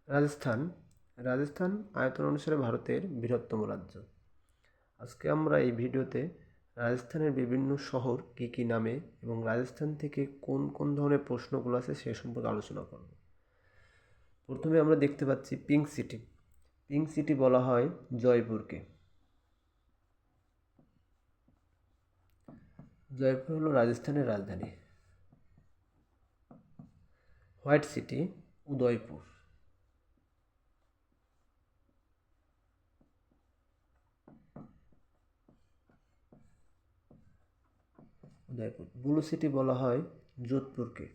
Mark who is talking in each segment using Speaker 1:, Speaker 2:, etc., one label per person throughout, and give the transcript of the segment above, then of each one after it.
Speaker 1: রাজস্থান। রাজস্থান আয়তন অনুসারে ভারতের বৃহত্তম রাজ্য। আজকে আমরা এই ভিডিওতে রাজস্থানের বিভিন্ন শহর কী কী নামে এবং রাজস্থান থেকে কোন কোন ধরনের প্রশ্নগুলো আছে সে সম্পর্কে আলোচনা করব। প্রথমে আমরা দেখতে পাচ্ছি পিঙ্ক সিটি। পিঙ্ক সিটি বলা হয় জয়পুরকে। জয়পুর হলো রাজস্থানের রাজধানী। White city Udaipur. Udaipur. Blue city বলা হয় যোধপুরকে।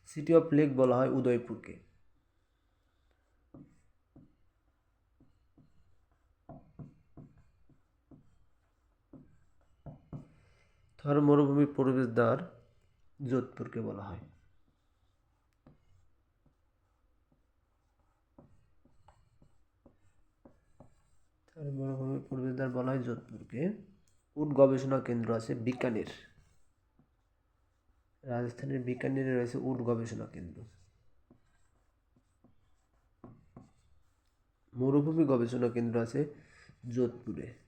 Speaker 1: সিটি অফ লেক বলা হয় উদয়পুরকে। থর মরুভূমির প্রবেশদ্বার যোধপুরকে বলা হয়। থর মরুভূমির প্রবেশদ্বার বলা হয় যোধপুরকে। উট গবেষণা কেন্দ্র আছে বিকানের। রাজস্থানের বিকানেরে রয়েছে উট গবেষণা কেন্দ্র। মরুভূমি গবেষণা কেন্দ্র আছে যোধপুরে।